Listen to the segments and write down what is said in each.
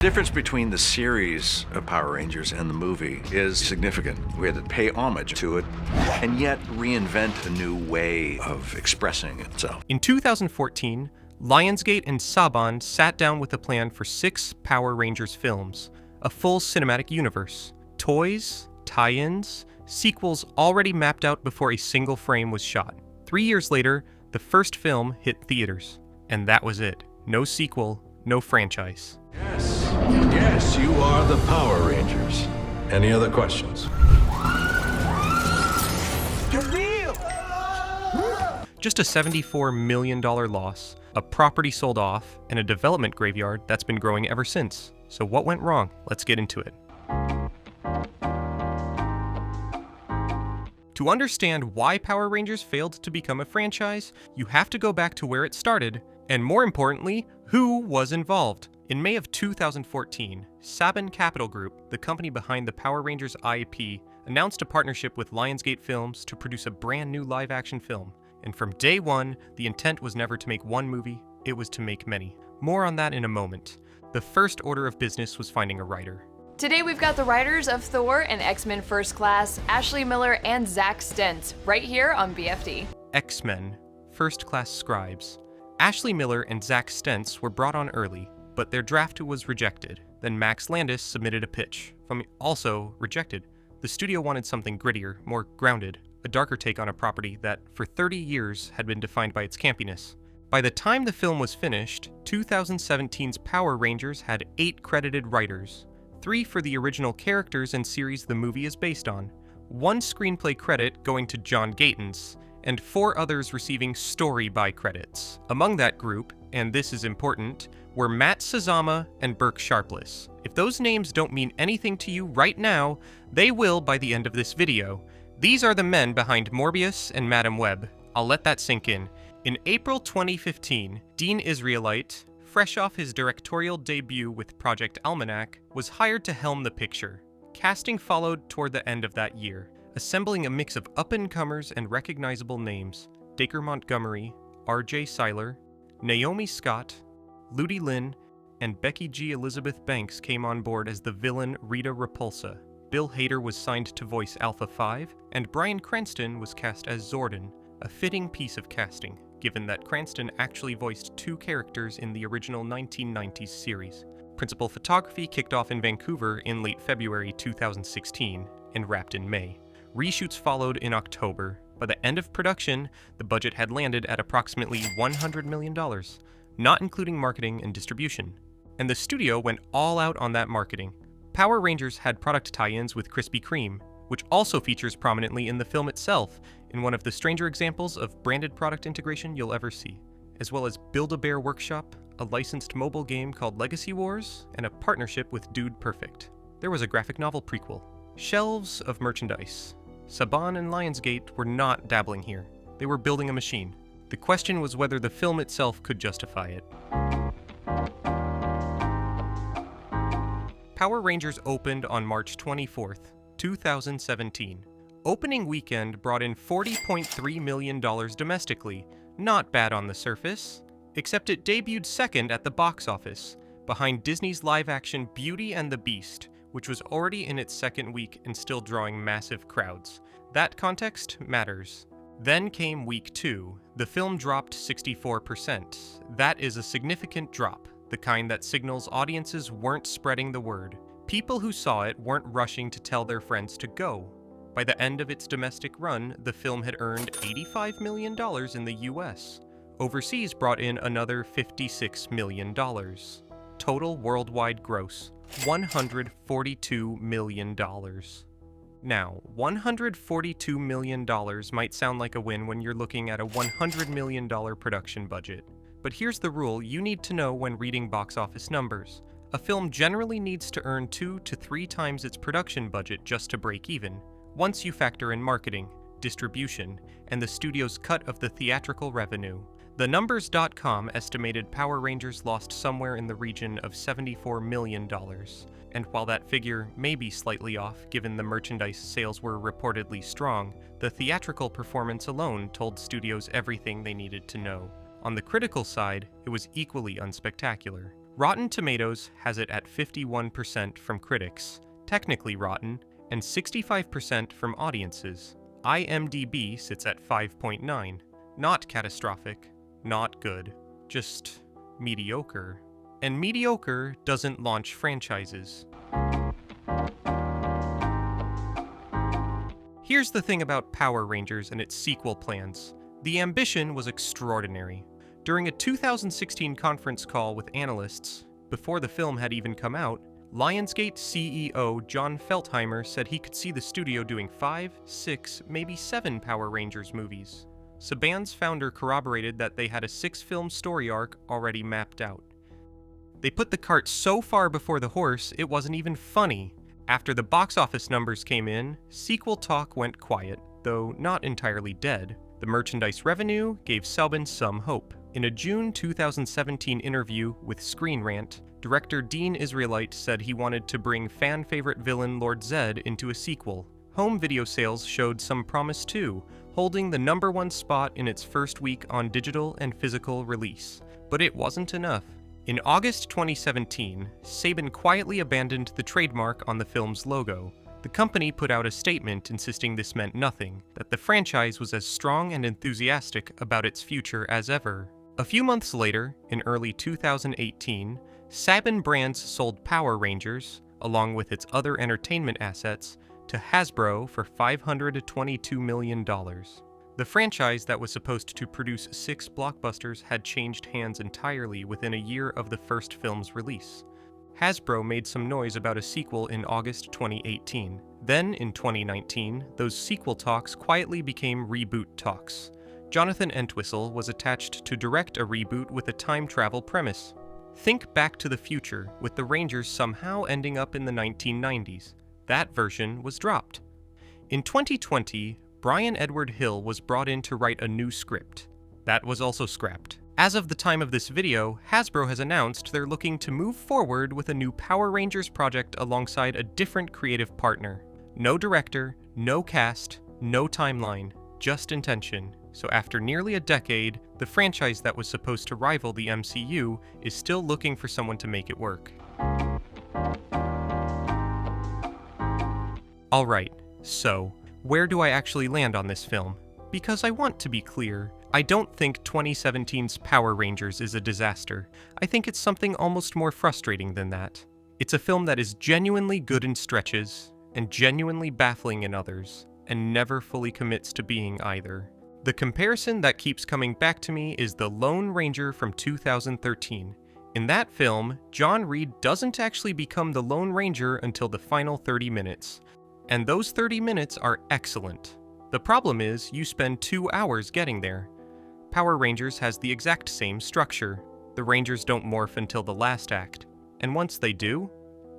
The difference between the series of Power Rangers and the movie is significant. We had to pay homage to it and yet reinvent a new way of expressing itself. In 2014, Lionsgate and Saban sat down with a plan for 6 Power Rangers films, a full cinematic universe. Toys, tie-ins, sequels already mapped out before a single frame was shot. 3 years later, the first film hit theaters. And that was it. No sequel, no franchise. Yes, you are the Power Rangers. Any other questions? Just a $74 million loss, a property sold off, and a development graveyard that's been growing ever since. So what went wrong? Let's get into it. To understand why Power Rangers failed to become a franchise, you have to go back to where it started, and more importantly, who was involved. In May of 2014, Saban Capital Group, the company behind the Power Rangers IP, announced a partnership with Lionsgate Films to produce a brand new live-action film. And from day one, the intent was never to make one movie, it was to make many. More on that in a moment. The first order of business was finding a writer. Today we've got the writers of Thor and X-Men First Class, Ashley Miller and Zach Stentz, right here on BFD. X-Men, First Class scribes. Ashley Miller and Zach Stentz were brought on early, but their draft was rejected. Then Max Landis submitted a pitch, also rejected. The studio wanted something grittier, more grounded, a darker take on a property that, for 30 years, had been defined by its campiness. By the time the film was finished, 2017's Power Rangers had 8 credited writers, 3 for the original characters and series the movie is based on, 1 screenplay credit going to John Gatins, and 4 others receiving story by credits. Among that group, and this is important, were Matt Sazama and Burke Sharpless. If those names don't mean anything to you right now, they will by the end of this video. These are the men behind Morbius and Madam Web. I'll let that sink in. In April 2015, Dean Israelite, fresh off his directorial debut with Project Almanac, was hired to helm the picture. Casting followed toward the end of that year, assembling a mix of up-and-comers and recognizable names. Dacre Montgomery, R.J. Seiler, Naomi Scott, Ludi Lin, and Becky G. Elizabeth Banks came on board as the villain Rita Repulsa. Bill Hader was signed to voice Alpha 5, and Bryan Cranston was cast as Zordon, a fitting piece of casting, given that Cranston actually voiced 2 characters in the original 1990s series. Principal photography kicked off in Vancouver in late February 2016 and wrapped in May. Reshoots followed in October. By the end of production, the budget had landed at approximately $100 million, not including marketing and distribution. And the studio went all out on that marketing. Power Rangers had product tie-ins with Krispy Kreme, which also features prominently in the film itself, in one of the stranger examples of branded product integration you'll ever see, as well as Build-A-Bear Workshop, a licensed mobile game called Legacy Wars, and a partnership with Dude Perfect. There was a graphic novel prequel. Shelves of merchandise. Saban and Lionsgate were not dabbling here. They were building a machine. The question was whether the film itself could justify it. Power Rangers opened on March 24th, 2017. Opening weekend brought in $40.3 million domestically. Not bad on the surface, except it debuted second at the box office, behind Disney's live-action Beauty and the Beast, which was already in its second week and still drawing massive crowds. That context matters. Then came week 2. The film dropped 64%. That is a significant drop, the kind that signals audiences weren't spreading the word. People who saw it weren't rushing to tell their friends to go. By the end of its domestic run, the film had earned $85 million in the US. Overseas brought in another $56 million. Total worldwide gross, $142 million. Now, $142 million might sound like a win when you're looking at a $100 million production budget. But here's the rule you need to know when reading box office numbers. A film generally needs to earn 2 to 3 times its production budget just to break even, once you factor in marketing, distribution, and the studio's cut of the theatrical revenue. TheNumbers.com estimated Power Rangers lost somewhere in the region of $74 million. And while that figure may be slightly off given the merchandise sales were reportedly strong, the theatrical performance alone told studios everything they needed to know. On the critical side, it was equally unspectacular. Rotten Tomatoes has it at 51% from critics, technically rotten, and 65% from audiences. IMDb sits at 5.9. Not catastrophic, not good, just mediocre. And mediocre doesn't launch franchises. Here's the thing about Power Rangers and its sequel plans. The ambition was extraordinary. During a 2016 conference call with analysts, before the film had even come out, Lionsgate CEO John Feltheimer said he could see the studio doing 5, 6, maybe 7 Power Rangers movies. Saban's founder corroborated that they had a 6-film story arc already mapped out. They put the cart so far before the horse, it wasn't even funny. After the box office numbers came in, sequel talk went quiet, though not entirely dead. The merchandise revenue gave Saban some hope. In a June 2017 interview with Screen Rant, director Dean Israelite said he wanted to bring fan-favorite villain Lord Zed into a sequel. Home video sales showed some promise too, holding the #1 spot in its first week on digital and physical release. But it wasn't enough. In August 2017, Saban quietly abandoned the trademark on the film's logo. The company put out a statement insisting this meant nothing, that the franchise was as strong and enthusiastic about its future as ever. A few months later, in early 2018, Saban Brands sold Power Rangers, along with its other entertainment assets, to Hasbro for $522 million. The franchise that was supposed to produce 6 blockbusters had changed hands entirely within a year of the first film's release. Hasbro made some noise about a sequel in August 2018. Then, in 2019, those sequel talks quietly became reboot talks. Jonathan Entwistle was attached to direct a reboot with a time travel premise. Think Back to the Future, with the Rangers somehow ending up in the 1990s. That version was dropped. In 2020, Brian Edward Hill was brought in to write a new script. That was also scrapped. As of the time of this video, Hasbro has announced they're looking to move forward with a new Power Rangers project alongside a different creative partner. No director, no cast, no timeline, just intention. So after nearly a decade, the franchise that was supposed to rival the MCU is still looking for someone to make it work. Alright, so where do I actually land on this film? Because I want to be clear, I don't think 2017's Power Rangers is a disaster. I think it's something almost more frustrating than that. It's a film that is genuinely good in stretches, and genuinely baffling in others, and never fully commits to being either. The comparison that keeps coming back to me is The Lone Ranger from 2013. In that film, John Reed doesn't actually become the Lone Ranger until the final 30 minutes. And those 30 minutes are excellent. The problem is, you spend 2 hours getting there. Power Rangers has the exact same structure. The Rangers don't morph until the last act. And once they do,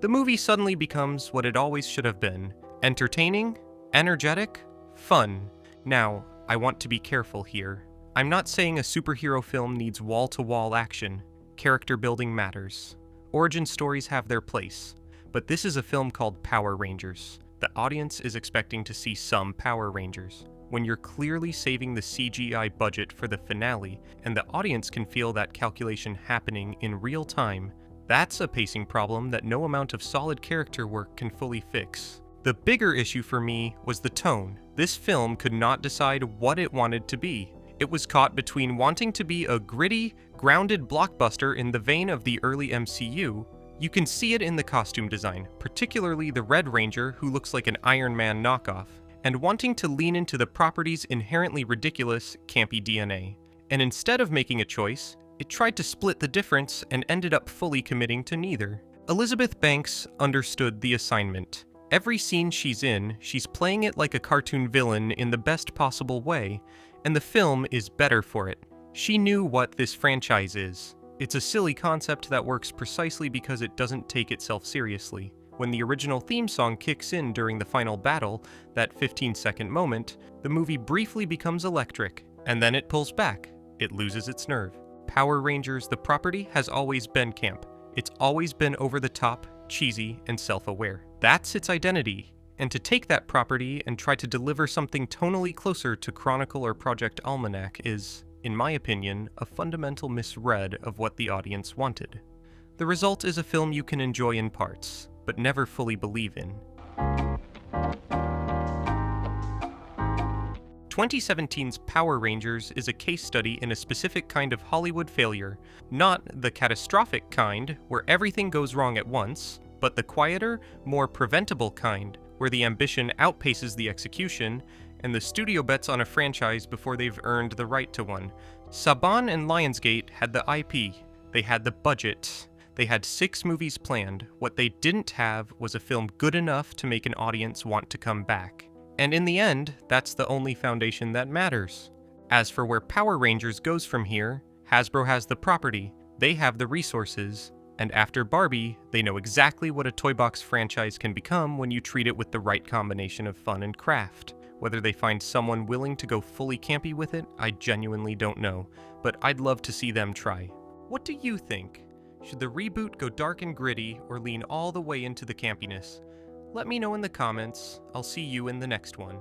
the movie suddenly becomes what it always should have been. Entertaining, energetic, fun. Now, I want to be careful here. I'm not saying a superhero film needs wall-to-wall action. Character building matters. Origin stories have their place. But this is a film called Power Rangers. The audience is expecting to see some Power Rangers. When you're clearly saving the CGI budget for the finale, and the audience can feel that calculation happening in real time, that's a pacing problem that no amount of solid character work can fully fix. The bigger issue for me was the tone. This film could not decide what it wanted to be. It was caught between wanting to be a gritty, grounded blockbuster in the vein of the early MCU. You can see it in the costume design, particularly the Red Ranger who looks like an Iron Man knockoff, and wanting to lean into the property's inherently ridiculous, campy DNA. And instead of making a choice, it tried to split the difference and ended up fully committing to neither. Elizabeth Banks understood the assignment. Every scene she's in, she's playing it like a cartoon villain in the best possible way, and the film is better for it. She knew what this franchise is. It's a silly concept that works precisely because it doesn't take itself seriously. When the original theme song kicks in during the final battle, that 15-second moment, the movie briefly becomes electric, and then it pulls back. It loses its nerve. Power Rangers, the property, has always been camp. It's always been over the top, cheesy, and self-aware. That's its identity. And to take that property and try to deliver something tonally closer to Chronicle or Project Almanac is, in my opinion, a fundamental misread of what the audience wanted. The result is a film you can enjoy in parts, but never fully believe in. 2017's Power Rangers is a case study in a specific kind of Hollywood failure, not the catastrophic kind, where everything goes wrong at once, but the quieter, more preventable kind, where the ambition outpaces the execution, and the studio bets on a franchise before they've earned the right to one. Saban and Lionsgate had the IP, they had the budget, they had 6 movies planned. What they didn't have was a film good enough to make an audience want to come back. And in the end, that's the only foundation that matters. As for where Power Rangers goes from here, Hasbro has the property, they have the resources, and after Barbie, they know exactly what a toy box franchise can become when you treat it with the right combination of fun and craft. Whether they find someone willing to go fully campy with it, I genuinely don't know, but I'd love to see them try. What do you think? Should the reboot go dark and gritty or lean all the way into the campiness? Let me know in the comments. I'll see you in the next one.